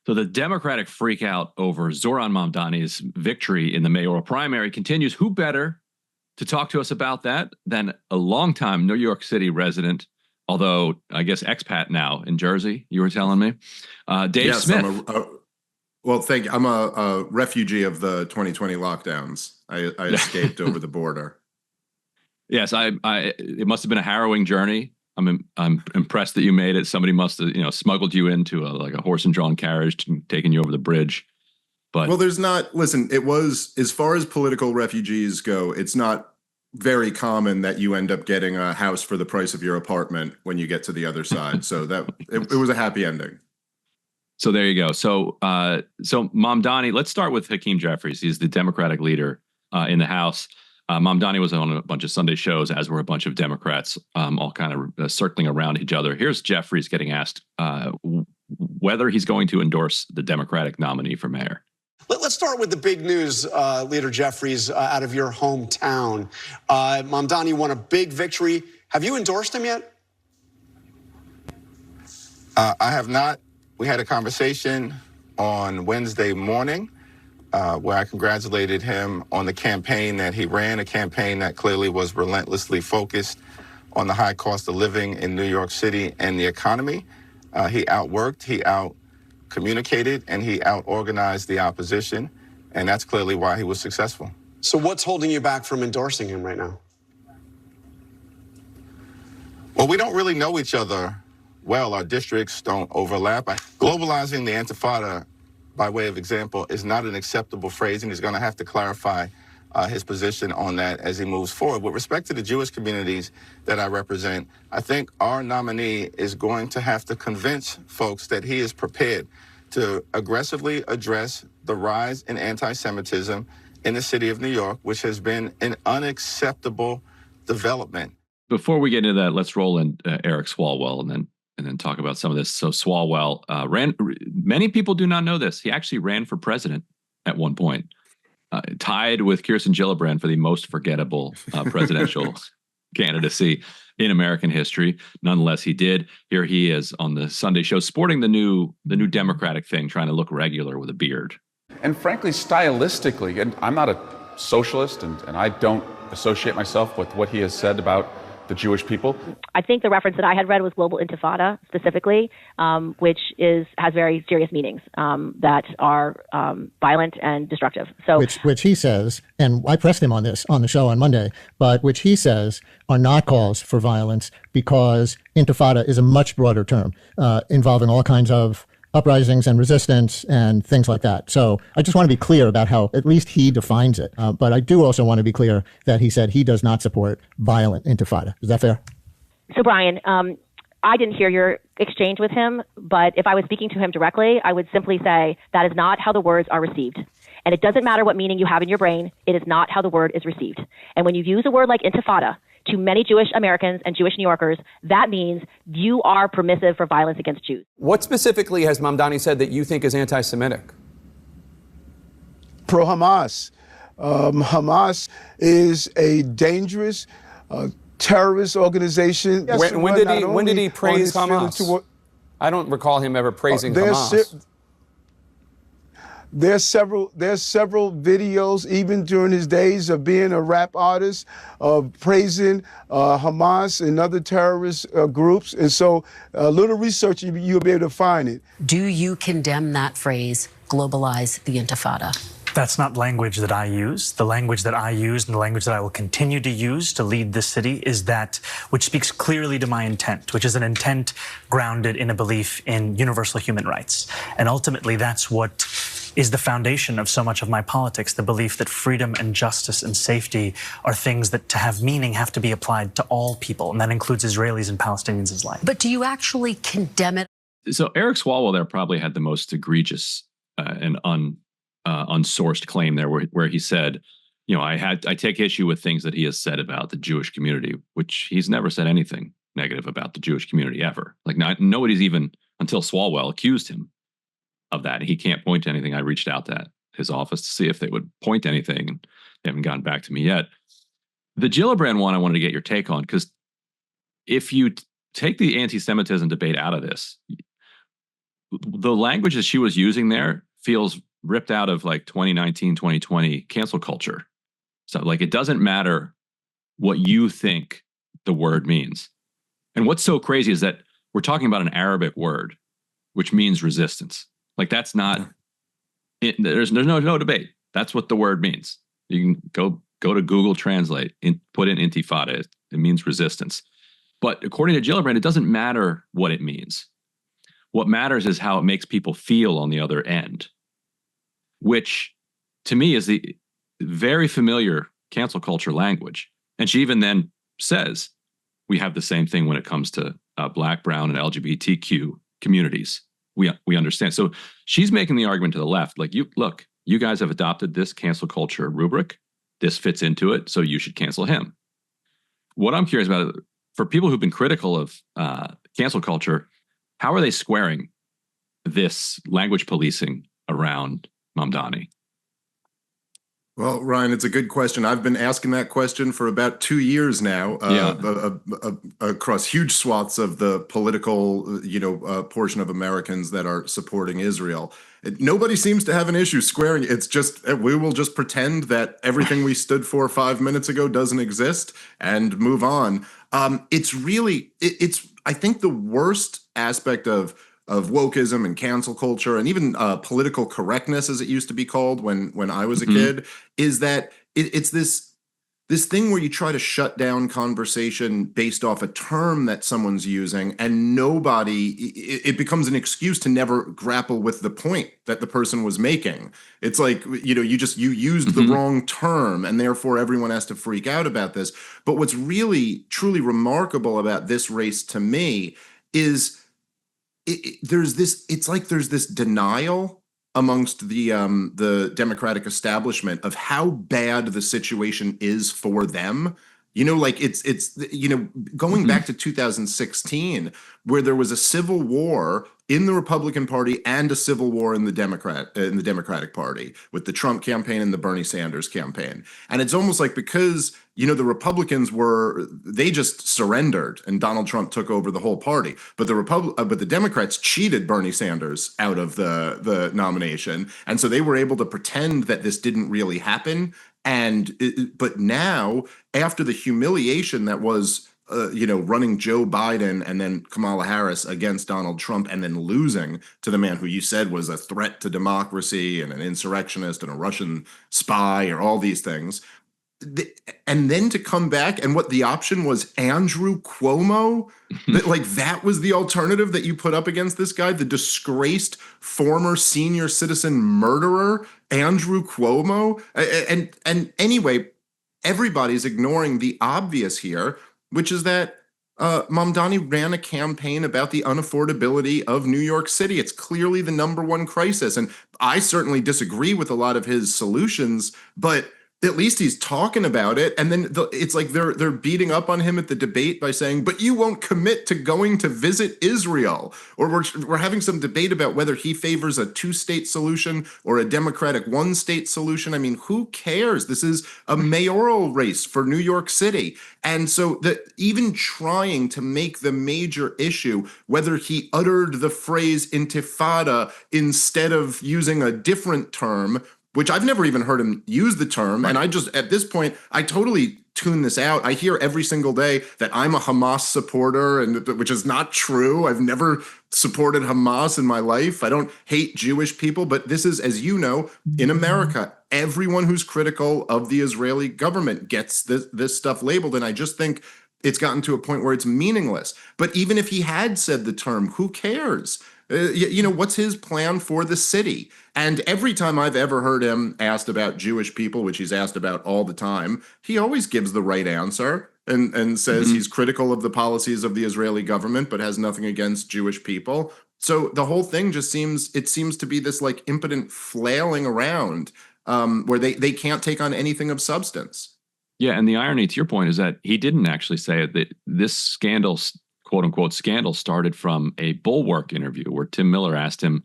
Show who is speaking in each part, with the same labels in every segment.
Speaker 1: So the Democratic freakout over Zohran Mamdani's victory in the mayoral primary continues. Who better to talk to us about that than a longtime New York City resident, although I guess expat now in Jersey, you were telling me, Dave Smith.
Speaker 2: Well, thank you. I'm a refugee of the 2020 lockdowns. I escaped over the border.
Speaker 1: Yes, it must have been a harrowing journey. I'm impressed that you made it. Somebody must have, smuggled you into a horse and drawn carriage and taken you over the bridge. But
Speaker 2: well, there's not. Listen, it was, as far as political refugees go, it's not very common that you end up getting a house for the price of your apartment when you get to the other side. So that it was a happy ending.
Speaker 1: So there you go. So Mamdani, let's start with Hakeem Jeffries. He's the Democratic leader in the House. Mamdani was on a bunch of Sunday shows, as were a bunch of Democrats, all kind of circling around each other. Here's Jeffries getting asked whether he's going to endorse the Democratic nominee for mayor.
Speaker 3: Let's start with the big news, Leader Jeffries, out of your hometown. Mamdani won a big victory. Have you endorsed him yet?
Speaker 4: I have not. We had a conversation on Wednesday morning where I congratulated him on the campaign that he ran, a campaign that clearly was relentlessly focused on the high cost of living in New York City and the economy. He outworked, he out-communicated, and he out-organized the opposition, and that's clearly why he was successful.
Speaker 3: So what's holding you back from endorsing him right now?
Speaker 4: Well, we don't really know each other well. Our districts don't overlap. Globalizing the Intifada, by way of example, is not an acceptable phrase, and he's going to have to clarify his position on that as he moves forward. With respect to the Jewish communities that I represent, I think our nominee is going to have to convince folks that he is prepared to aggressively address the rise in anti-Semitism in the city of New York, which has been an unacceptable development.
Speaker 1: Before we get into that, let's roll in Eric Swalwell and then talk about some of this. So Swalwell ran. Many people do not know this. He actually ran for president at one point, tied with Kirsten Gillibrand for the most forgettable presidential candidacy in American history. Nonetheless, he did. Here he is on the Sunday show, sporting the new Democratic thing, trying to look regular with a beard.
Speaker 5: And frankly, stylistically, and I'm not a socialist, and I don't associate myself with what he has said about the Jewish people.
Speaker 6: I think the reference that I had read was global intifada specifically, which has very serious meanings that are violent and destructive. So,
Speaker 7: which he says, and I pressed him on this on the show on Monday, but which he says are not calls for violence, because intifada is a much broader term involving all kinds of uprisings and resistance and things like that. So I just want to be clear about how at least he defines it. But I do also want to be clear that he said he does not support violent intifada. Is that fair?
Speaker 6: So Brian, I didn't hear your exchange with him, but if I was speaking to him directly, I would simply say that is not how the words are received. And it doesn't matter what meaning you have in your brain. It is not how the word is received. And when you use a word like intifada to many Jewish Americans and Jewish New Yorkers, that means you are permissive for violence against Jews.
Speaker 8: What specifically has Mamdani said that you think is anti-Semitic?
Speaker 9: Pro-Hamas. Hamas is a dangerous terrorist organization.
Speaker 8: Yes, when did he praise Hamas? I don't recall him ever praising Hamas.
Speaker 9: There's several videos, even during his days of being a rap artist, of praising Hamas and other terrorist groups. And so a little research, you'll be able to find it.
Speaker 10: Do you condemn that phrase, globalize the Intifada?
Speaker 11: That's not language that I use. The language that I use and the language that I will continue to use to lead this city is that which speaks clearly to my intent, which is an intent grounded in a belief in universal human rights. And ultimately, that's what is the foundation of so much of my politics, the belief that freedom and justice and safety are things that, to have meaning, have to be applied to all people, and that includes Israelis and Palestinians as well.
Speaker 10: But do you actually condemn it?
Speaker 1: So Eric Swalwell there probably had the most egregious and unsourced claim there, where he said, I take issue with things that he has said about the Jewish community, which he's never said anything negative about the Jewish community ever. Like, nobody's even, until Swalwell accused him of that. He can't point to anything. I reached out to his office to see if they would point to anything, and they haven't gotten back to me yet. The Gillibrand one I wanted to get your take on, because if you take the anti-Semitism debate out of this, the language that she was using there feels ripped out of like 2019, 2020 cancel culture. So like, it doesn't matter what you think the word means. And what's so crazy is that we're talking about an Arabic word, which means resistance. Like that's not, there's no debate. That's what the word means. You can go to Google Translate and put in intifada. It means resistance. But according to Gillibrand, it doesn't matter what it means. What matters is how it makes people feel on the other end, which to me is the very familiar cancel culture language. And she even then says, we have the same thing when it comes to Black, brown, and LGBTQ communities. We understand. So she's making the argument to the left, like, you guys have adopted this cancel culture rubric. This fits into it, so you should cancel him. What I'm curious about, for people who've been critical of cancel culture, how are they squaring this language policing around Mamdani?
Speaker 2: Well, Ryan, it's a good question. I've been asking that question for about 2 years now, across huge swaths of the political, portion of Americans that are supporting Israel. Nobody seems to have an issue squaring. It's just, we will just pretend that everything we stood for 5 minutes ago doesn't exist and move on. It's I think the worst aspect of wokeism and cancel culture and even political correctness, as it used to be called when I was a kid, is that it's this thing where you try to shut down conversation based off a term that someone's using, and it becomes an excuse to never grapple with the point that the person was making. It's like, you used the wrong term, and therefore everyone has to freak out about this. But what's really, truly remarkable about this race to me is there's this denial amongst the Democratic establishment of how bad the situation is for them. Going back to 2016, where there was a civil war in the Republican Party and a civil war in the Democratic Party with the Trump campaign and the Bernie Sanders campaign. And it's almost like, because the Republicans they just surrendered and Donald Trump took over the whole party, but the Democrats cheated Bernie Sanders out of the nomination, and so they were able to pretend that this didn't really happen. But now, after the humiliation that was running Joe Biden and then Kamala Harris against Donald Trump, and then losing to the man who you said was a threat to democracy and an insurrectionist and a Russian spy, or all these things, and then to come back, and what the option was, Andrew Cuomo, that was the alternative that you put up against this guy, the disgraced former senior citizen murderer, Andrew Cuomo. And anyway, everybody's ignoring the obvious here, which is that Mamdani ran a campaign about the unaffordability of New York City. It's clearly the number one crisis. And I certainly disagree with a lot of his solutions, but at least he's talking about it. And then it's like they're beating up on him at the debate by saying, but you won't commit to going to visit Israel. Or we're having some debate about whether he favors a two-state solution or a democratic one-state solution. I mean, who cares? This is a mayoral race for New York City. And so even trying to make the major issue whether he uttered the phrase intifada instead of using a different term, which I've never even heard him use the term. Right. And at this point, I totally tune this out. I hear every single day that I'm a Hamas supporter, which is not true. I've never supported Hamas in my life. I don't hate Jewish people, but this is, as you know, in America, everyone who's critical of the Israeli government gets this stuff labeled. And I just think it's gotten to a point where it's meaningless. But even if he had said the term, who cares? What's his plan for the city? And every time I've ever heard him asked about Jewish people, which he's asked about all the time, he always gives the right answer and says he's critical of the policies of the Israeli government, but has nothing against Jewish people. So the whole thing just seems to be this like impotent flailing around where they can't take on anything of substance.
Speaker 1: Yeah, and the irony, to your point, is that he didn't actually say it. That this scandal, quote unquote scandal, started from a Bulwark interview where Tim Miller asked him,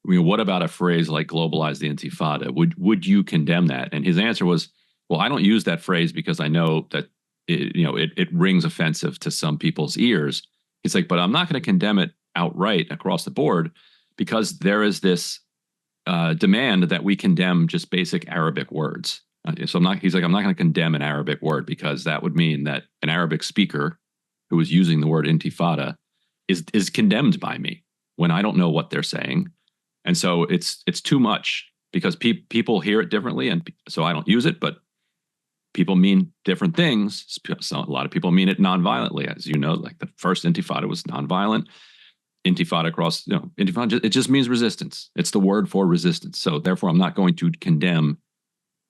Speaker 1: what about a phrase like globalize the intifada? Would you condemn that? And his answer was, well, I don't use that phrase because I know that it rings offensive to some people's ears. He's like, but I'm not going to condemn it outright across the board because there is this demand that we condemn just basic Arabic words. So he's like, I'm not going to condemn an Arabic word because that would mean that an Arabic speaker who is using the word intifada is condemned by me when I don't know what they're saying. And so it's too much because people hear it differently. And so I don't use it, but people mean different things. So a lot of people mean it nonviolently, as you know, like the first intifada was nonviolent. Intifada intifada, it just means resistance. It's the word for resistance. So therefore, I'm not going to condemn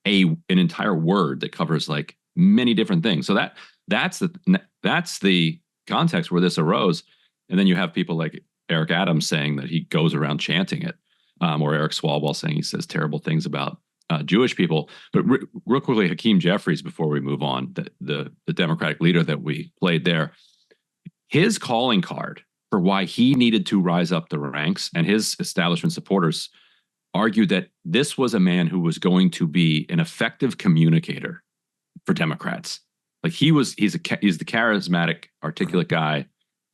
Speaker 1: an entire word that covers like many different things. So that's the context where this arose. And then you have people like Eric Adams saying that he goes around chanting it, or Eric Swalwell saying he says terrible things about Jewish people. But real quickly, Hakeem Jeffries, before we move on, the Democratic leader that we played there, his calling card for why he needed to rise up the ranks, and his establishment supporters argued that this was a man who was going to be an effective communicator for Democrats. Like he's the charismatic, articulate guy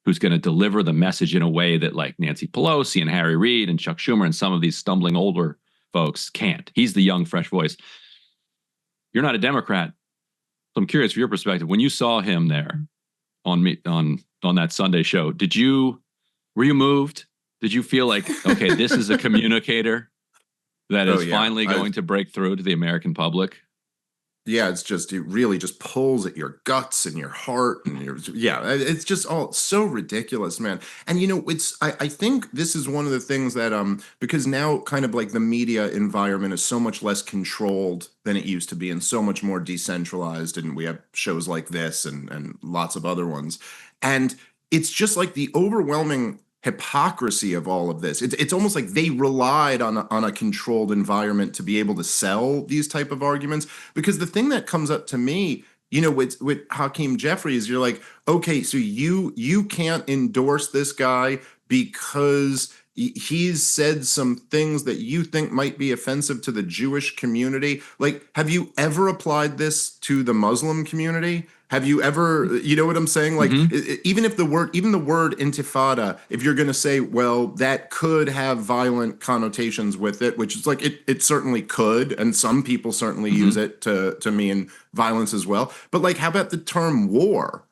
Speaker 1: who's going to deliver the message in a way that like Nancy Pelosi and Harry Reid and Chuck Schumer and some of these stumbling older folks can't. He's the young, fresh voice. You're not a Democrat. So I'm curious from your perspective, when you saw him there on that Sunday show, were you moved? Did you feel like, okay, this is a communicator that is finally going to break through to the American public?
Speaker 2: Yeah, it really just pulls at your guts and your heart and it's just all so ridiculous, man. And I think this is one of the things that because now kind of like the media environment is so much less controlled than it used to be and so much more decentralized, and we have shows like this and lots of other ones. And it's just like the overwhelming hypocrisy of all of this. It's almost like they relied on a controlled environment to be able to sell these type of arguments. Because the thing that comes up to me, with Hakeem Jeffries, you're like, okay, so you can't endorse this guy because he's said some things that you think might be offensive to the Jewish community. Like, have you ever applied this to the Muslim community? Have you ever, you know what I'm saying? Like, even the word intifada, if you're going to say, well, that could have violent connotations with it, which is like, it certainly could. And some people certainly use it to mean violence as well. But like, how about the term war?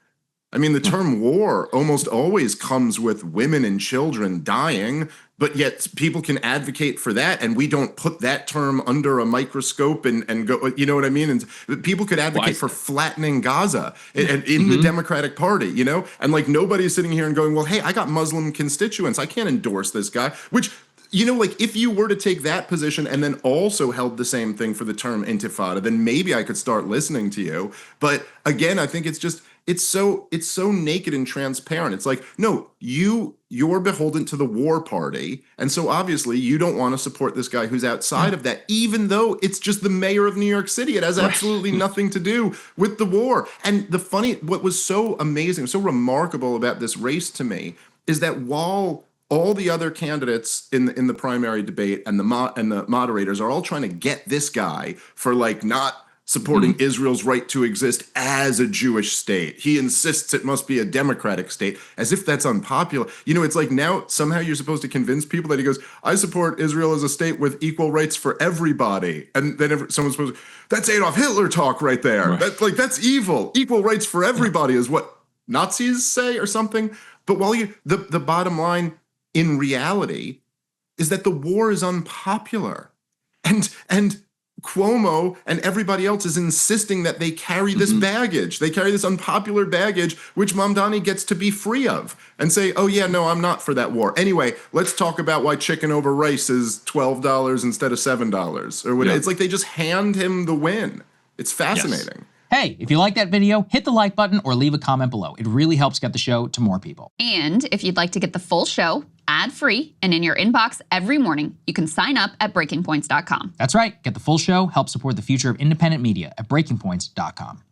Speaker 2: I mean, the term war almost always comes with women and children dying, but yet people can advocate for that, and we don't put that term under a microscope and go, you know what I mean? And people could advocate for flattening Gaza and in the Democratic Party, and like nobody's sitting here and going, well, hey, I got Muslim constituents, I can't endorse this guy, which, like if you were to take that position and then also held the same thing for the term intifada, then maybe I could start listening to you. But again, I think it's so naked and transparent. It's like, no, you're beholden to the war party. And so obviously you don't want to support this guy who's outside of that, even though it's just the mayor of New York City. It has absolutely nothing to do with the war. And what was so amazing, so remarkable about this race to me is that while all the other candidates in the primary debate and the moderators are all trying to get this guy for like not supporting Israel's right to exist as a Jewish state. He insists it must be a democratic state, as if that's unpopular. It's like now somehow you're supposed to convince people that he goes, I support Israel as a state with equal rights for everybody. And then someone's supposed to, that's Adolf Hitler talk right there. Right. That's evil. Equal rights for everybody is what Nazis say or something. But the bottom line in reality is that the war is unpopular. And Cuomo and everybody else is insisting that they carry this baggage. They carry this unpopular baggage, which Mamdani gets to be free of and say, oh yeah, no, I'm not for that war. Anyway, let's talk about why chicken over rice is $12 instead of $7 or whatever. Yeah. It's like they just hand him the win. It's fascinating.
Speaker 12: Yes. Hey, if you like that video, hit the like button or leave a comment below. It really helps get the show to more people.
Speaker 13: And if you'd like to get the full show ad-free and in your inbox every morning, you can sign up at breakingpoints.com.
Speaker 12: That's right. Get the full show, help support the future of independent media at breakingpoints.com.